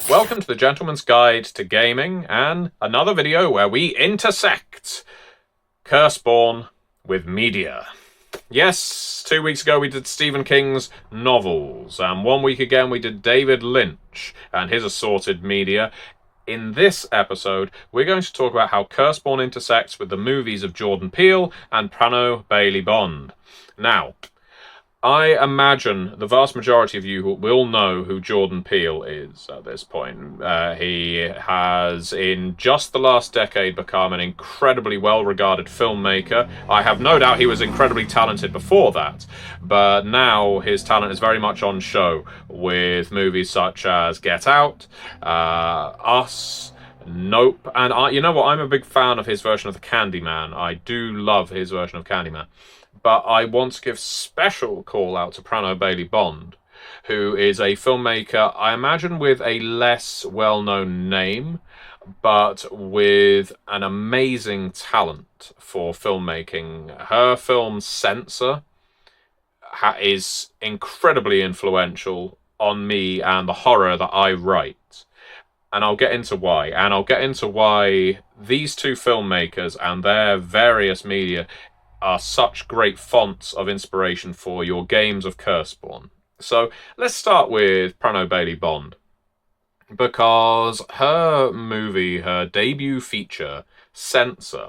Welcome to the Gentleman's Guide to Gaming, and another video where we intersect Curseborne with media. Yes, 2 weeks ago we did Stephen King's novels, and 1 week again we did David Lynch and his assorted media. In this episode, we're going to talk about how Curseborne intersects with the movies of Jordan Peele and Prano Bailey-Bond. Now, I imagine the vast majority of you will know who Jordan Peele is at this point. He has, in just the last decade, become an incredibly well-regarded filmmaker. I have no doubt he was incredibly talented before that, but now his talent is very much on show with movies such as Get Out, Us, Nope, and you know what? I'm a big fan of his version of the Candyman. I do love his version of Candyman. But I want to give special call out to Prano Bailey-Bond, who is a filmmaker, I imagine, with a less well-known name, but with an amazing talent for filmmaking. Her film Censor is incredibly influential on me and the horror that I write. And I'll get into why. And I'll get into why these two filmmakers and their various media are such great fonts of inspiration for your games of Curseborne. So let's start with Prano Bailey-Bond, because her movie, her debut feature, Censor,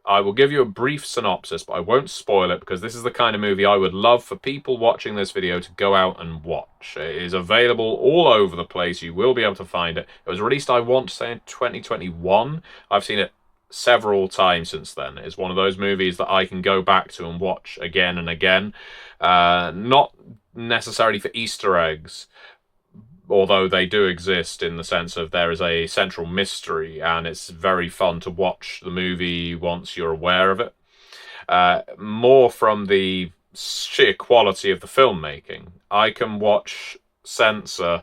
I will give you a brief synopsis, but I won't spoil it, because this is the kind of movie I would love for people watching this video to go out and watch. It is available all over the place. You will be able to find it. It was released, I want to say, in 2021. I've seen it several times since then. It's one of those movies that I can go back to and watch again and again. Not necessarily for Easter eggs, although they do exist in the sense of there is a central mystery, and it's very fun to watch the movie once you're aware of it. More from the sheer quality of the filmmaking. I can watch Censor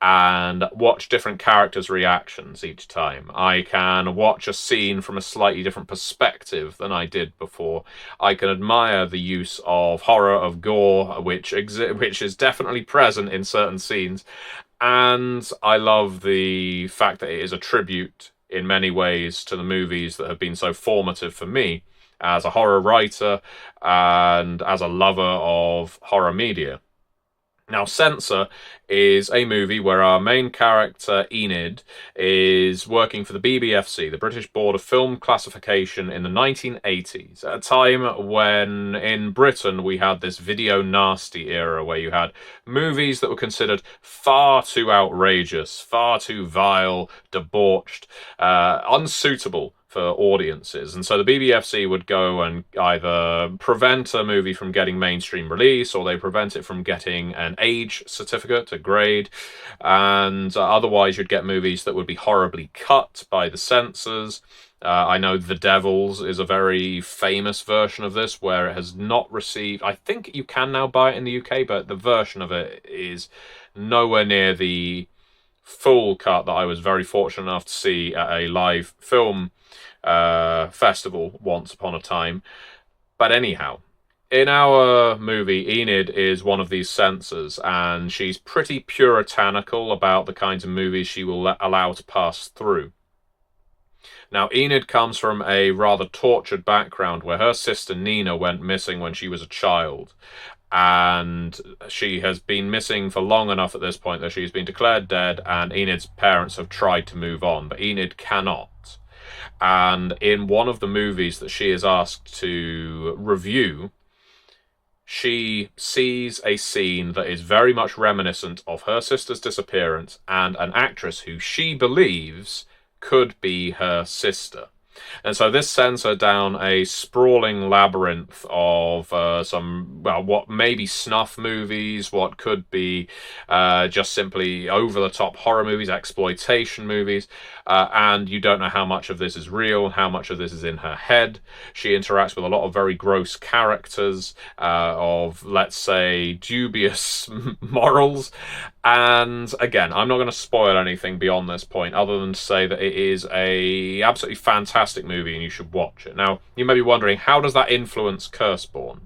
and watch different characters' reactions each time. I can watch a scene from a slightly different perspective than I did before. I can admire the use of horror, of gore, which is definitely present in certain scenes. And I love the fact that it is a tribute in many ways to the movies that have been so formative for me as a horror writer and as a lover of horror media. Now, Censor is a movie where our main character, Enid, is working for the BBFC, the British Board of Film Classification, in the 1980s, at a time when in Britain we had this video nasty era where you had movies that were considered far too outrageous, far too vile, debauched, unsuitable for audiences. And so the BBFC would go and either prevent a movie from getting mainstream release, or they prevent it from getting an age certificate, a grade, and otherwise you'd get movies that would be horribly cut by the censors. I know The Devils is a very famous version of this, where it has not received... I think you can now buy it in the UK, but the version of it is nowhere near the full cut that I was very fortunate enough to see at a live film festival once upon a time. But anyhow, in our movie, Enid is one of these censors, and she's pretty puritanical about the kinds of movies she will allow to pass through. Now, Enid comes from a rather tortured background where her sister Nina went missing when she was a child. And she has been missing for long enough at this point that she's been declared dead, and Enid's parents have tried to move on, but Enid cannot. And in one of the movies that she is asked to review, she sees a scene that is very much reminiscent of her sister's disappearance and an actress who she believes could be her sister. And so this sends her down a sprawling labyrinth of what may be snuff movies, what could be just simply over-the-top horror movies, exploitation movies, and you don't know how much of this is real and how much of this is in her head. She interacts with a lot of very gross characters of, let's say, dubious morals. And again, I'm not going to spoil anything beyond this point, other than to say that it is a absolutely fantastic movie and you should watch it. Now, you may be wondering, how does that influence Curseborne?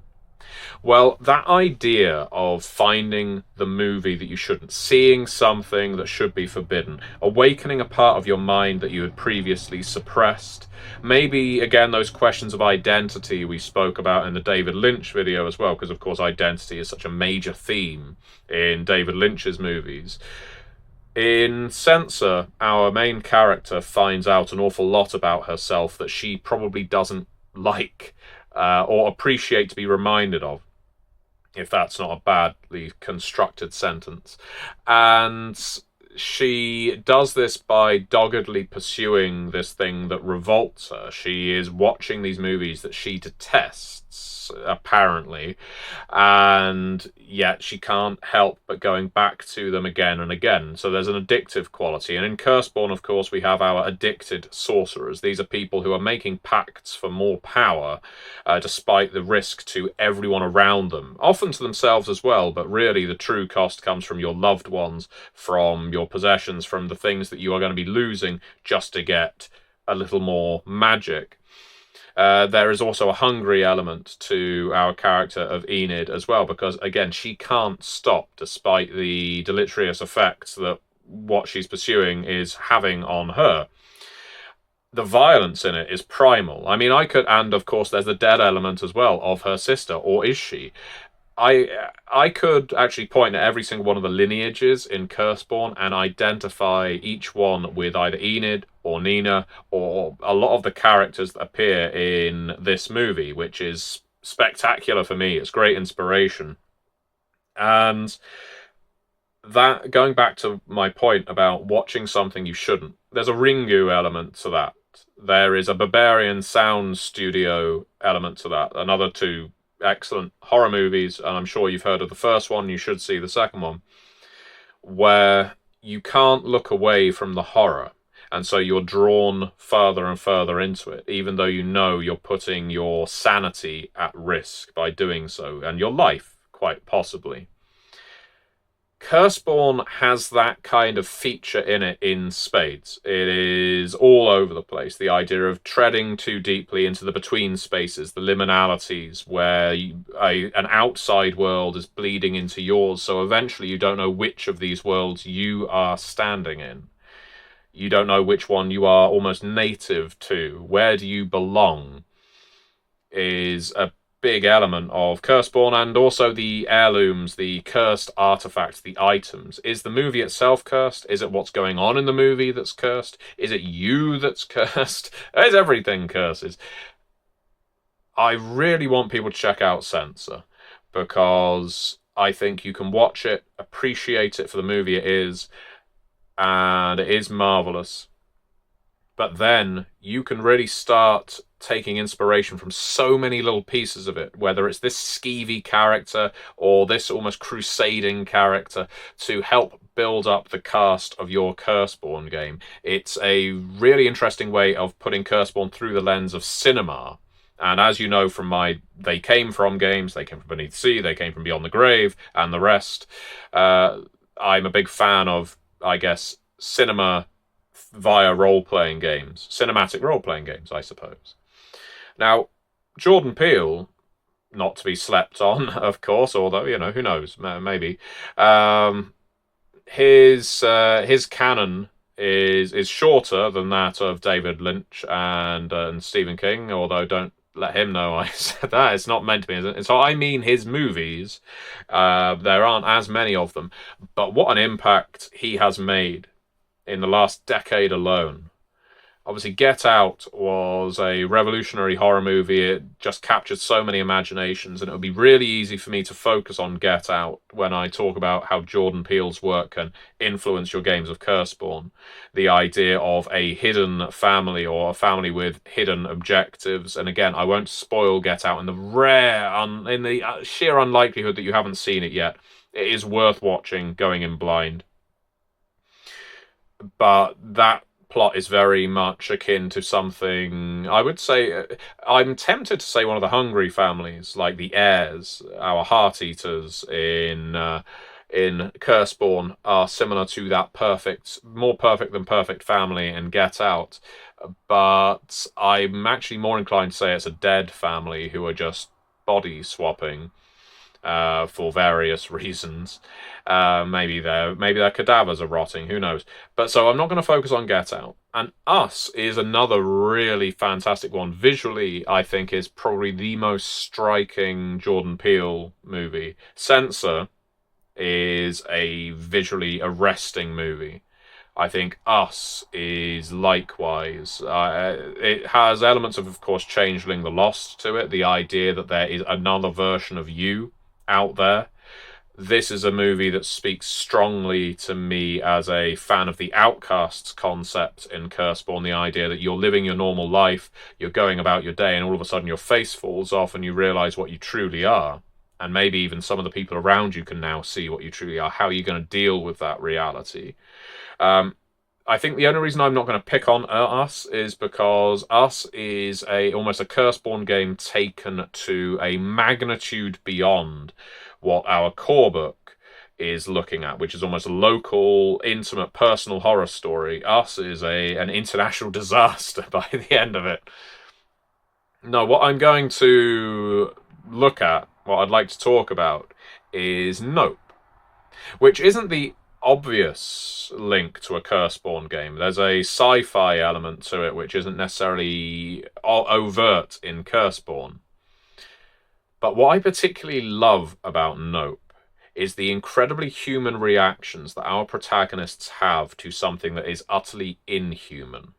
Well, that idea of finding the movie that you shouldn't, seeing something that should be forbidden, awakening a part of your mind that you had previously suppressed, maybe, again, those questions of identity we spoke about in the David Lynch video as well, because, of course, identity is such a major theme in David Lynch's movies. In Censor, our main character finds out an awful lot about herself that she probably doesn't like or appreciate to be reminded of, if that's not a badly constructed sentence. And she does this by doggedly pursuing this thing that revolts her. She is watching these movies that she detests, apparently, and yet she can't help but going back to them again and again. So there's an addictive quality. And in Curseborne, of course, we have our addicted sorcerers. These are people who are making pacts for more power, despite the risk to everyone around them, often to themselves as well, but really the true cost comes from your loved ones, from your possessions, from the things that you are going to be losing just to get a little more magic. There is also a hungry element to our character of Enid as well, because, again, she can't stop despite the deleterious effects that what she's pursuing is having on her. The violence in it is primal. I mean, and of course there's the dead element as well of her sister, or is she? I could actually point at every single one of the lineages in Curseborne and identify each one with either Enid or Nina or a lot of the characters that appear in this movie, which is spectacular for me. It's great inspiration. And that, going back to my point about watching something you shouldn't, there's a Ringu element to that. There is a Barbarian sound studio element to that. Another two excellent horror movies, and I'm sure you've heard of the first one, you should see the second one, where you can't look away from the horror, and so you're drawn further and further into it, even though you know you're putting your sanity at risk by doing so, and your life, quite possibly. Curseborne has that kind of feature in it in spades. It is all over the place. The idea of treading too deeply into the between spaces, the liminalities, where an outside world is bleeding into yours, so eventually you don't know which of these worlds you are standing in. You don't know which one you are almost native to. Where do you belong is a big element of Curseborne, and also the heirlooms, the cursed artifacts, the items. Is the movie itself cursed? Is it what's going on in the movie that's cursed? Is it you that's cursed? Is everything curses? I really want people to check out Censor, because I think you can watch it, appreciate it for the movie it is, and it is marvelous. But then you can really start taking inspiration from so many little pieces of it, whether it's this skeevy character or this almost crusading character, to help build up the cast of your Curseborne game. It's a really interesting way of putting Curseborne through the lens of cinema. And as you know from They Came From games, they came from Beneath the Sea, they came from Beyond the Grave, and the rest, I'm a big fan of, I guess, cinema via role-playing games. Cinematic role-playing games, I suppose. Now, Jordan Peele, not to be slept on, of course, although, who knows, maybe. His canon is shorter than that of David Lynch and Stephen King, although don't let him know I said that. It's not meant to be. And so I mean his movies. There aren't as many of them. But what an impact he has made in the last decade alone. Obviously, Get Out was a revolutionary horror movie. It just captured so many imaginations, and it would be really easy for me to focus on Get Out when I talk about how Jordan Peele's work can influence your games of Curseborne. The idea of a hidden family, or a family with hidden objectives. And again, I won't spoil Get Out in the sheer unlikelihood that you haven't seen it yet. It is worth watching going in blind. But that plot is very much akin to something, I would say, I'm tempted to say one of the Hungry families, like the heirs, our heart eaters in Curseborne, are similar to that more perfect than perfect family in Get Out. But I'm actually more inclined to say it's a dead family who are just body swapping. for various reasons. Maybe their cadavers are rotting, who knows. But so I'm not going to focus on Get Out. And Us is another really fantastic one. Visually, I think is probably the most striking Jordan Peele movie. Censor is a visually arresting movie. I think Us is likewise. It has elements of course, Changeling the Lost to it. The idea that there is another version of you out there. This is a movie that speaks strongly to me as a fan of the outcasts concept in Curseborne. The idea that you're living your normal life, you're going about your day, and all of a sudden your face falls off and you realize what you truly are. And maybe even some of the people around you can now see what you truly are. How are you going to deal with that reality? I think the only reason I'm not going to pick on Us is because Us is almost a Curseborne game taken to a magnitude beyond what our core book is looking at, which is almost a local, intimate, personal horror story. Us is an international disaster by the end of it. No, what I'm going to look at, what I'd like to talk about, is Nope, which isn't the obvious link to a Curseborne game. There's a sci-fi element to it which isn't necessarily overt in Curseborne. But what I particularly love about Nope is the incredibly human reactions that our protagonists have to something that is utterly inhuman.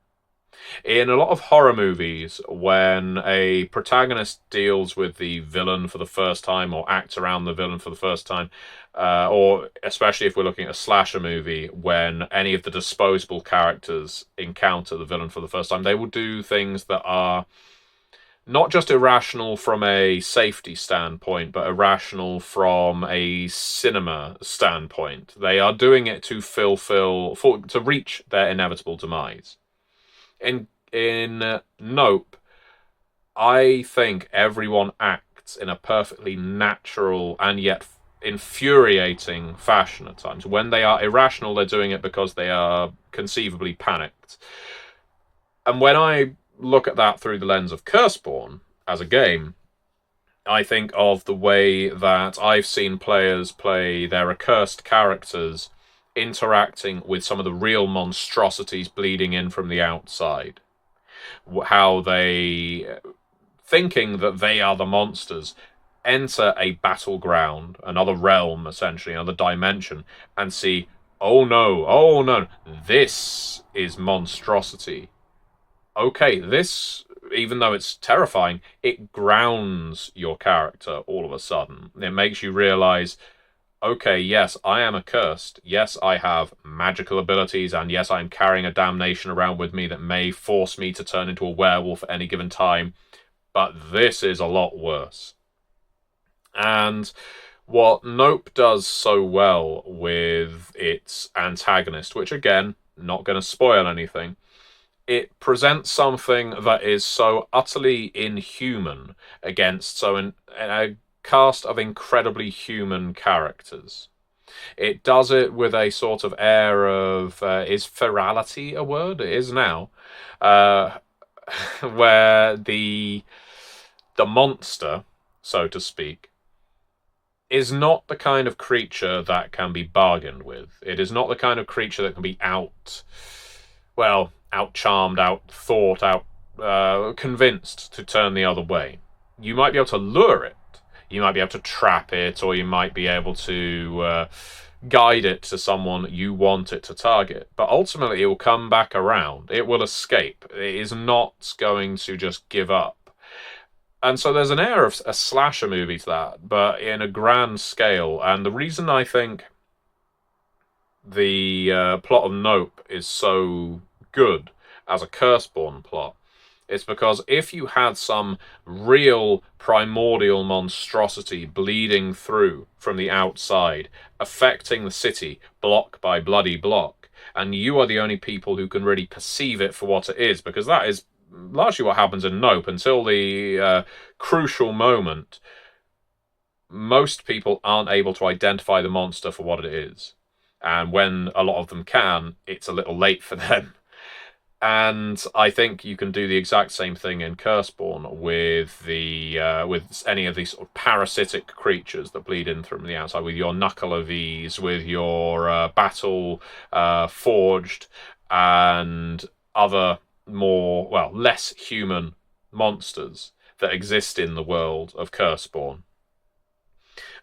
In a lot of horror movies, when a protagonist deals with the villain for the first time or acts around the villain for the first time, or especially if we're looking at a slasher movie, when any of the disposable characters encounter the villain for the first time, they will do things that are not just irrational from a safety standpoint, but irrational from a cinema standpoint. They are doing it to to reach their inevitable demise. In Nope, I think everyone acts in a perfectly natural and yet infuriating fashion at times. When they are irrational, they're doing it because they are conceivably panicked. And when I look at that through the lens of Curseborne as a game, I think of the way that I've seen players play their accursed characters interacting with some of the real monstrosities bleeding in from the outside. How they, thinking that they are the monsters, enter a battleground, another realm, essentially, another dimension, and see, oh no, this is monstrosity. Okay, this, even though it's terrifying, it grounds your character all of a sudden. It makes you realize, okay, yes, I am accursed. Yes, I have magical abilities, and yes, I'm carrying a damnation around with me that may force me to turn into a werewolf at any given time. But this is a lot worse. And what Nope does so well with its antagonist, which again, not going to spoil anything, it presents something that is so utterly inhuman against a cast of incredibly human characters. It does it with a sort of air of, is ferality a word? It is now. Where the monster, so to speak, is not the kind of creature that can be bargained with. It is not the kind of creature that can be out-charmed, out-thought, convinced to turn the other way. You might be able to lure it. You might be able to trap it, or you might be able to guide it to someone you want it to target. But ultimately, it will come back around. It will escape. It is not going to just give up. And so there's an air of a slasher movie to that, but in a grand scale. And the reason I think the plot of Nope is so good as a Curseborne plot is because if you had some real primordial monstrosity bleeding through from the outside, affecting the city block by bloody block, and you are the only people who can really perceive it for what it is, because that is largely what happens in Nope. Until the crucial moment, most people aren't able to identify the monster for what it is. And when a lot of them can, it's a little late for them. And I think you can do the exact same thing in Curseborne with with any of these sort of parasitic creatures that bleed in from the outside, with your Knuckle of Ease, with your Battle Forged, and other more, well, less human monsters that exist in the world of Curseborne.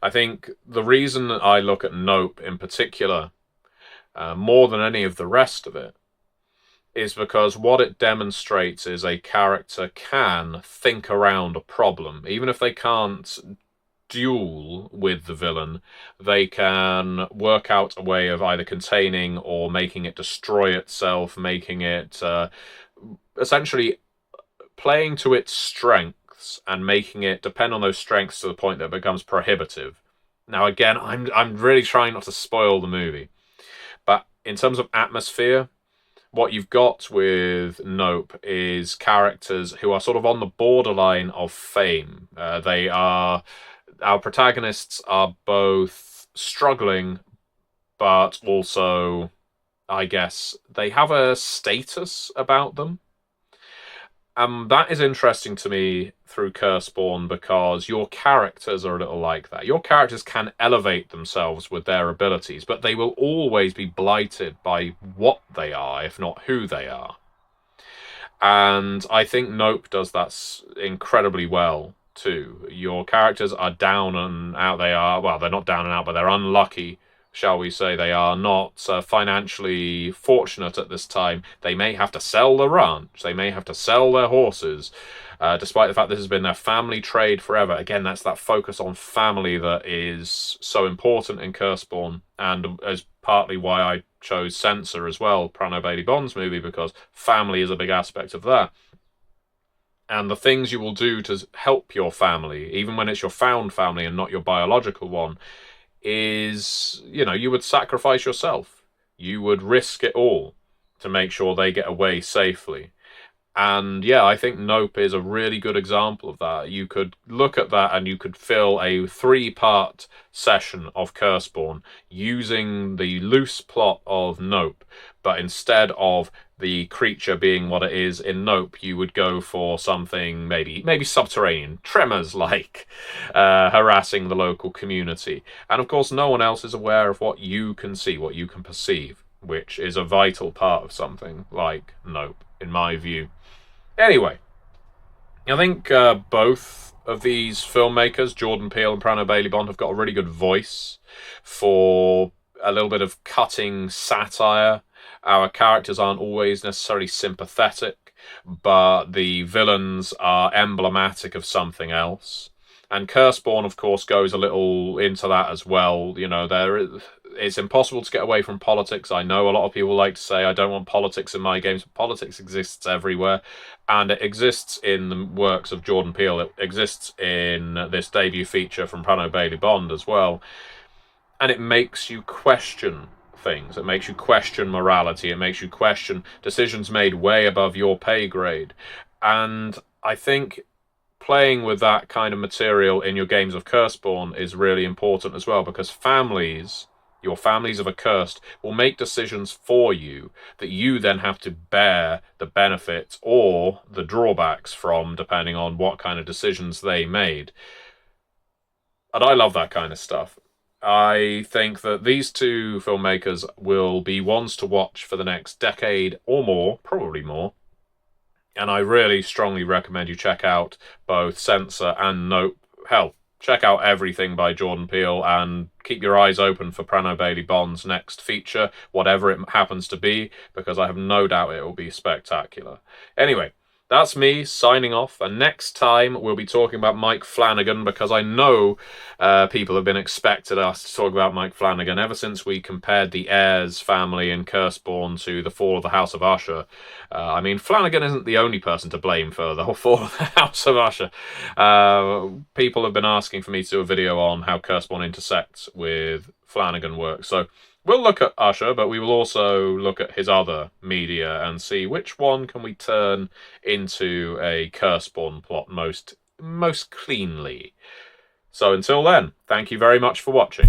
I think the reason I look at Nope in particular, more than any of the rest of it, is because what it demonstrates is a character can think around a problem. Even if they can't duel with the villain, they can work out a way of either containing or making it destroy itself, making it essentially playing to its strengths and making it depend on those strengths to the point that it becomes prohibitive. Now, again, I'm really trying not to spoil the movie, but in terms of atmosphere, what you've got with Nope is characters who are sort of on the borderline of fame. Our protagonists are both struggling, but also, I guess, they have a status about them. That is interesting to me through Curseborne because your characters are a little like that. Your characters can elevate themselves with their abilities, but they will always be blighted by what they are, if not who they are. And I think Nope does that incredibly well, too. Your characters are down and out. Well, they're not down and out, but they're unlucky, shall we say. They are not financially fortunate at this time. They may have to sell the ranch. They may have to sell their horses, despite the fact this has been their family trade forever. Again, that's that focus on family that is so important in Curseborne, and is partly why I chose Censor as well, Prano Bailey-Bond's movie, because family is a big aspect of that. And the things you will do to help your family, even when it's your found family and not your biological one, is, you would sacrifice yourself. You would risk it all to make sure they get away safely. And yeah, I think Nope is a really good example of that. You could look at that and you could fill a 3-part session of Curseborne using the loose plot of Nope, but instead of the creature being what it is in Nope, you would go for something maybe subterranean, Tremors-like, harassing the local community. And of course, no one else is aware of what you can see, what you can perceive, which is a vital part of something like Nope, in my view. Anyway, I think both of these filmmakers, Jordan Peele and Prano Bailey-Bond, have got a really good voice for a little bit of cutting satire. Our characters aren't always necessarily sympathetic, but the villains are emblematic of something else. And Curseborne, of course, goes a little into that as well. It's impossible to get away from politics. I know a lot of people like to say, I don't want politics in my games, but politics exists everywhere. And it exists in the works of Jordan Peele. It exists in this debut feature from Prano Bailey-Bond as well. And it makes you question things. It makes you question morality. It makes you question decisions made way above your pay grade. And I think playing with that kind of material in your games of Curseborne is really important as well, because your families of accursed, will make decisions for you that you then have to bear the benefits or the drawbacks from, depending on what kind of decisions they made. And I love that kind of stuff. I think that these two filmmakers will be ones to watch for the next decade or more, probably more. And I really strongly recommend you check out both Censor and Nope. Hell, check out everything by Jordan Peele and keep your eyes open for Prano Bailey-Bond's next feature, whatever it happens to be, because I have no doubt it will be spectacular. Anyway, that's me signing off, and next time we'll be talking about Mike Flanagan, because I know people have been expecting us to talk about Mike Flanagan ever since we compared the Ayres family in Curseborne to the fall of the House of Usher. I mean, Flanagan isn't the only person to blame for the whole fall of the House of Usher. People have been asking for me to do a video on how Curseborne intersects with Flanagan work, so we'll look at Usher, but we will also look at his other media and see which one can we turn into a Curseborne plot most cleanly. So until then, thank you very much for watching.